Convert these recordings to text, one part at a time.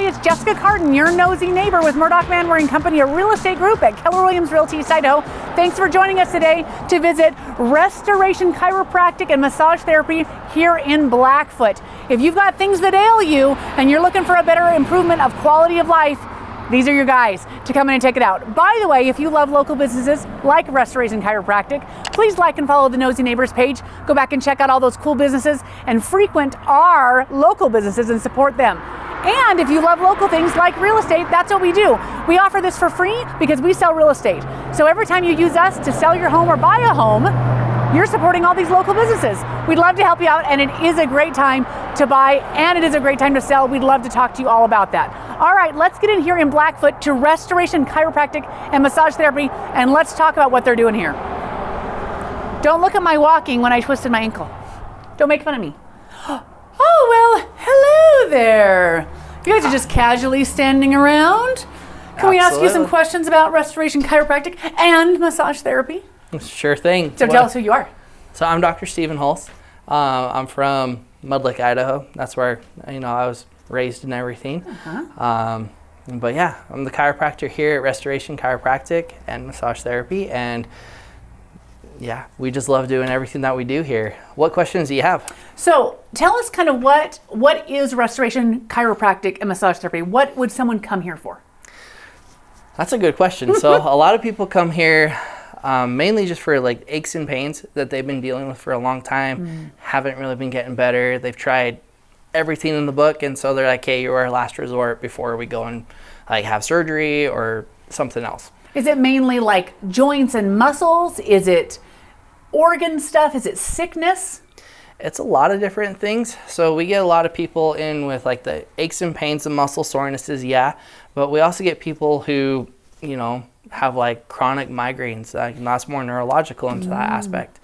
it's Jessica Cardon, your nosy neighbor with Murdoch Manwaring Company, a real estate group at Keller Williams Realty, East Idaho. Thanks for joining us today to visit Restoration Chiropractic and Massage Therapy here in Blackfoot. If you've got things that ail you and you're looking for a better improvement of quality of life, these are your guys to come in and take it out. By the way, if you love local businesses like Restoration Chiropractic, please like and follow the Nosy Neighbors page. Go back and check out all those cool businesses and frequent our local businesses and support them. And if you love local things like real estate, that's what we do. We offer this for free because we sell real estate. So every time you use us to sell your home or buy a home, you're supporting all these local businesses. We'd love to help you out, and it is a great time to buy and it is a great time to sell. We'd love to talk to you all about that. All right, let's get in here in Blackfoot to Restoration Chiropractic and Massage Therapy, and let's talk about what they're doing here. Don't look at my walking when I twisted my ankle. Don't make fun of me. Oh, well, hello there. You guys are just casually standing around. Can we ask you some questions about Restoration Chiropractic and Massage Therapy? Sure thing. So tell us who you are. So I'm Dr. Stephen Hulse. I'm from Mud Lake, Idaho. That's where I was raised and everything. But yeah, I'm the chiropractor here at Restoration Chiropractic and Massage Therapy, and yeah, we just love doing everything that we do here. What questions do you have? So tell us kind of what is Restoration Chiropractic and Massage Therapy? What would someone come here for? That's a good question. So a lot of people come here mainly just for like aches and pains that they've been dealing with for a long time, haven't really been getting better. They've tried everything in the book, and so they're like, hey, you're our last resort before we go and like have surgery or something else. Is it mainly like joints and muscles? Is it organ stuff? Is it sickness? It's a lot of different things. So we get a lot of people in with like the aches and pains and muscle sorenesses, but we also get people who, have like chronic migraines. That's more neurological into that aspect.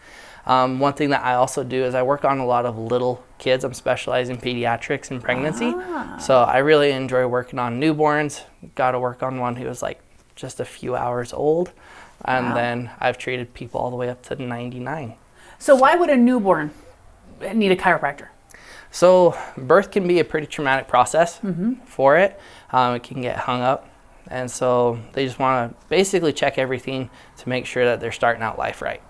One thing that I also do is I work on a lot of little kids. I'm specialized in pediatrics and pregnancy. So I really enjoy working on newborns. Got to work on one who was like just a few hours old. And then I've treated people all the way up to 99. So why would a newborn need a chiropractor? So birth can be a pretty traumatic process for it. It can get hung up. And so they just want to basically check everything to make sure that they're starting out life right.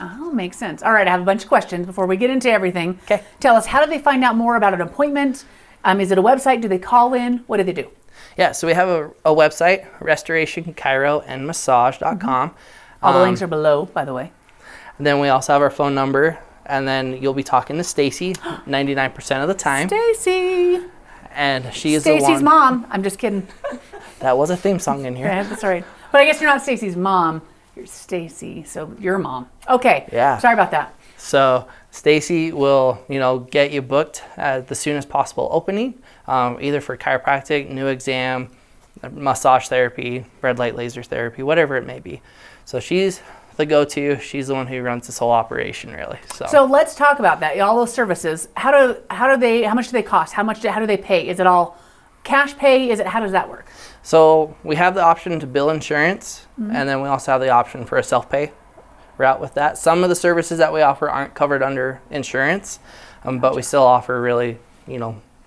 Oh, makes sense. All right, I have a bunch of questions before we get into everything. Okay. Tell us, how do they find out more about an appointment? Is it a website? Do they call in? What do they do? Yeah, so we have a website, restorationchiroandmassage.com. All the links are below, by the way. And then we also have our phone number, and then you'll be talking to Stacy 99% of the time. Stacy. And she is the one. Stacy's mom. I'm just kidding. That was a theme song in here. Yeah, that's all right. But I guess you're not Stacy's mom. You're Stacy, so your mom. Okay. Yeah. Sorry about that. So Stacy will, get you booked at the soonest possible opening, either for chiropractic, new exam, massage therapy, red light laser therapy, whatever it may be. So she's the go-to. She's the one who runs this whole operation, really. So let's talk about that. All those services. How much do they cost? How do they pay? Is it all cash pay? How does that work? So we have the option to bill insurance, and then we also have the option for a self-pay route with that. Some of the services that we offer aren't covered under insurance, but we still offer really,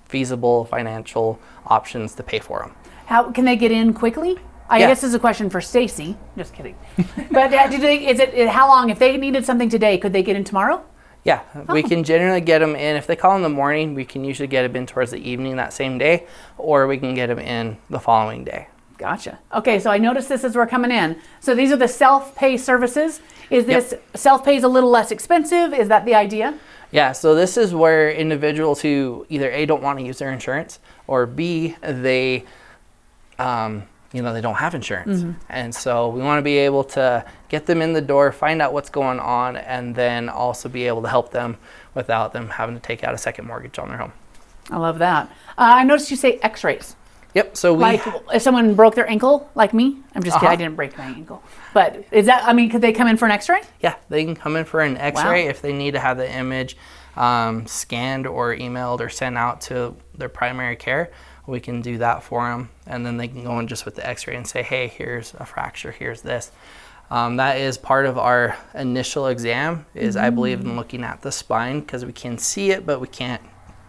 feasible financial options to pay for them. How can they get in quickly? I guess this is a question for Stacy. Just kidding. But how long? If they needed something today, could they get in tomorrow? Yeah, we can generally get them in. If they call in the morning, we can usually get them in towards the evening that same day, or we can get them in the following day. Gotcha. Okay, so I noticed this as we're coming in. So these are the self-pay services. Is this self-pay is a little less expensive? Is that the idea? Yeah, so this is where individuals who either A, don't want to use their insurance, or B, they they don't have insurance. And so we want to be able to get them in the door, find out what's going on, and then also be able to help them without them having to take out a second mortgage on their home. I love that. I noticed you say x-rays. Yep. So if someone broke their ankle, like me, I'm just kidding, I didn't break my ankle. But could they come in for an x-ray? Yeah, they can come in for an x-ray if they need to have the image scanned or emailed or sent out to their primary care. We can do that for them, and then they can go in just with the x-ray and say, hey, here's a fracture, here's this. That is part of our initial exam, I believe in looking at the spine, because we can see it, but we can't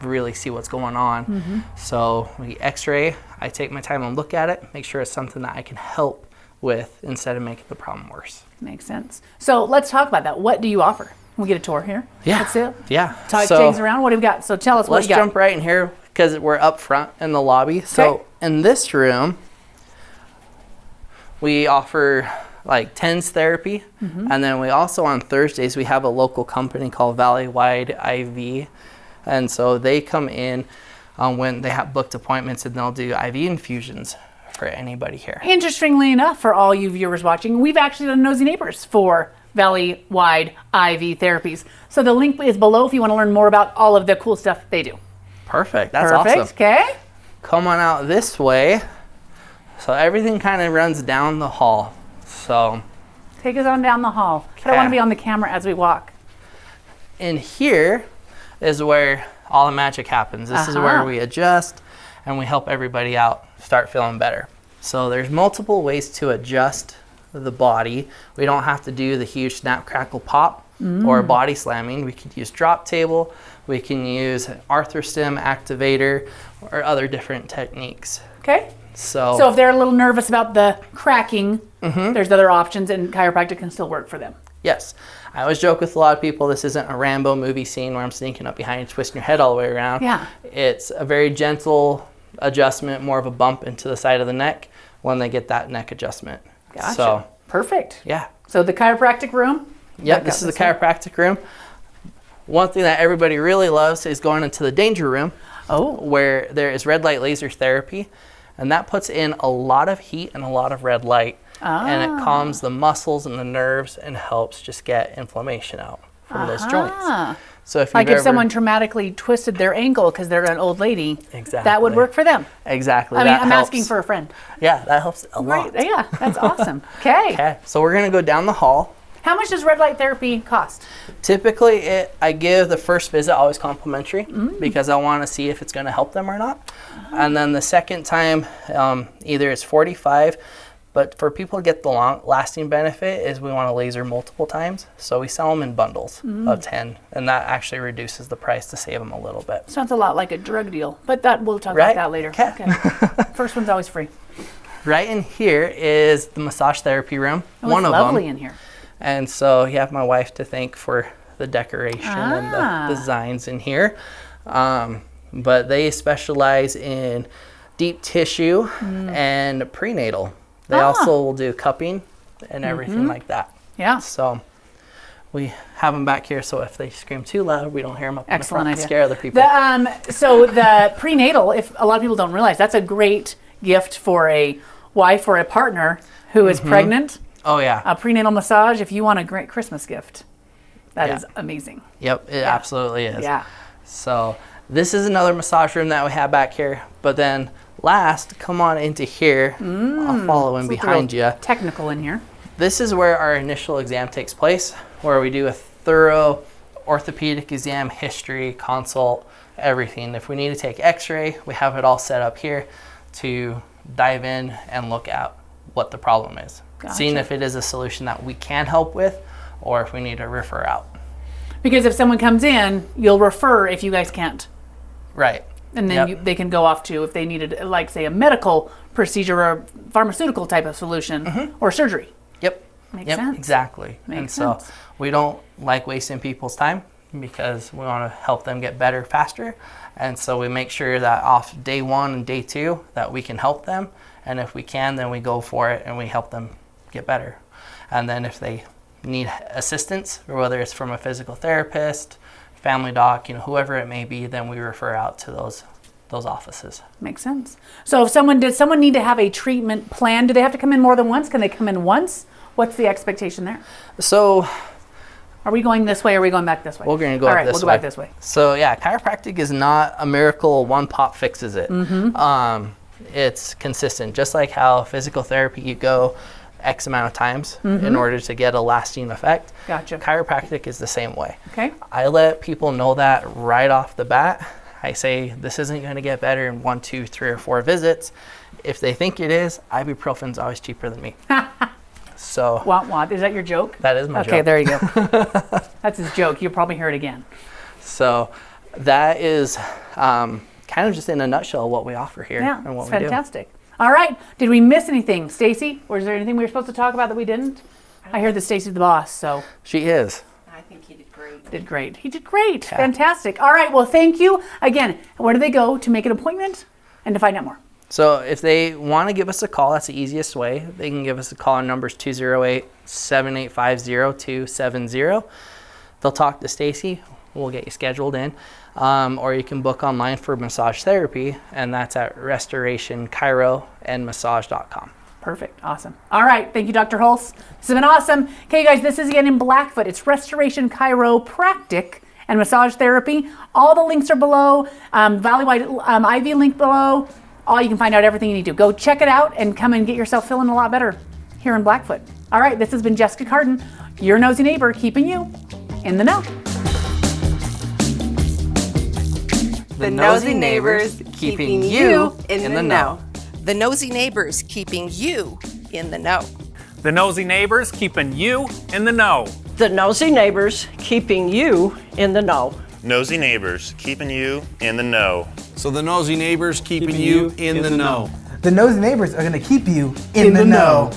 really see what's going on. So we x-ray, I take my time and look at it, make sure it's something that I can help with instead of making the problem worse. Makes sense. So let's talk about that. What do you offer? Can we get a tour here? Yeah. That's it? Yeah. Talk things around. What do we got? So tell us what you got. Let's jump right in here because we're up front in the lobby. So in this room, we offer like TENS therapy. And then we also on Thursdays, we have a local company called Valley-Wide IV. And so they come in when they have booked appointments and they'll do IV infusions for anybody here. Interestingly enough, for all you viewers watching, we've actually done Nosy Neighbors for Valley-Wide IV therapies. So the link is below if you want to learn more about all of the cool stuff they do. Perfect. That's awesome. Okay. Come on out this way. So everything kind of runs down the hall. So take us on down the hall. I don't want to be on the camera as we walk. In here is where all the magic happens. This is where we adjust and we help everybody out start feeling better. So there's multiple ways to adjust the body. We don't have to do the huge snap, crackle, pop or body slamming. We can use drop table. We can use arthrostim activator or other different techniques. Okay. So if they're a little nervous about the cracking, there's other options and chiropractic can still work for them. Yes. I always joke with a lot of people, this isn't a Rambo movie scene where I'm sneaking up behind you, twisting your head all the way around. Yeah. It's a very gentle adjustment, more of a bump into the side of the neck when they get that neck adjustment. Gotcha. So, perfect. Yeah. So the chiropractic room? Yep, this is the chiropractic room. One thing that everybody really loves is going into the danger room where there is red light laser therapy. And that puts in a lot of heat and a lot of red light. And it calms the muscles and the nerves and helps just get inflammation out from those joints. So if if someone traumatically twisted their ankle because they're an old lady, exactly, that would work for them. Exactly. I mean, I'm asking for a friend. Yeah, that helps a lot. Yeah, that's awesome. Okay. So we're going to go down the hall. How much does red light therapy cost? Typically, I give the first visit always complimentary because I want to see if it's going to help them or not. And then the second time, either it's $45, but for people to get the lasting benefit is we want to laser multiple times. So we sell them in bundles of 10, and that actually reduces the price to save them a little bit. Sounds a lot like a drug deal, but we'll talk about that later. Okay. First one's always free. Right in here is the massage therapy room. One of them. It's lovely in here. And so you have my wife to thank for the decoration and the designs in here. But they specialize in deep tissue and prenatal. They also will do cupping and everything like that. Yeah. So we have them back here so if they scream too loud, we don't hear them up in the front and idea. scare other people. So the prenatal, if a lot of people don't realize, that's a great gift for a wife or a partner who is pregnant. Oh, yeah. A prenatal massage, if you want a great Christmas gift, that is amazing. Yep, it absolutely is. Yeah. So this is another massage room that we have back here. But then last, come on into here. I'll follow in behind you. Technical in here. This is where our initial exam takes place, where we do a thorough orthopedic exam, history, consult, everything. If we need to take x-ray, we have it all set up here to dive in and look at what the problem is. Gotcha. Seeing if it is a solution that we can help with or if we need to refer out. Because if someone comes in, you'll refer if you guys can't. Right. And then they can go off to if they needed, like, say, a medical procedure or a pharmaceutical type of solution or surgery. Yep. Makes sense. Exactly. So we don't like wasting people's time because we want to help them get better faster. And so we make sure that off day 1 and day 2 that we can help them. And if we can, then we go for it and we help them get better. And then if they need assistance, or whether it's from a physical therapist, family doc, whoever it may be, then we refer out to those offices. Makes sense. So if someone need to have a treatment plan? Do they have to come in more than once? Can they come in once? What's the expectation there? So are we going this way or are we going back this way? We're going to go All right, this we'll go way. back this way. So yeah, chiropractic is not a miracle, one pop fixes it. It's consistent, just like how physical therapy you go X amount of times in order to get a lasting effect. Gotcha. Chiropractic is the same way. Okay. I let people know that right off the bat. I say this isn't going to get better in 1, 2, 3, or 4 visits. If they think it is, ibuprofen's always cheaper than me. So. Want. Is that your joke? That is my joke. Okay, there you go. That's his joke. You'll probably hear it again. So that is kind of just in a nutshell what we offer here Yeah, and what it's we do. fantastic. All right, did we miss anything, Stacy? Or is there anything we were supposed to talk about that we didn't? I heard that Stacy's the boss, so. She is. I think he did great. Did great. He did great. Yeah. Fantastic. All right, well, thank you. Again, where do they go to make an appointment and to find out more? So if they want to give us a call, that's the easiest way. They can give us a call. Our number is 208-785-0270. They'll talk to Stacy. We'll get you scheduled in. Or you can book online for massage therapy, and that's at restorationchiroandmassage.com. Perfect. Awesome. All right. Thank you, Dr. Hulse. This has been awesome. Okay, guys, this is again in Blackfoot. It's Restoration Chiropractic and Massage Therapy. All the links are below. Valleywide IV link below. You can find out everything you need to. Go check it out and come and get yourself feeling a lot better here in Blackfoot. All right. This has been Jessica Cardon, your nosy neighbor, keeping you in the know. The nosy neighbors keeping you in the know. The nosy neighbors keeping you in the know. The nosy neighbors keeping you in the know. The nosy neighbors keeping you in the know. Nosy neighbors keeping you in the know. So the nosy neighbors keeping you in the know. The nosy neighbors are going to keep you in the know.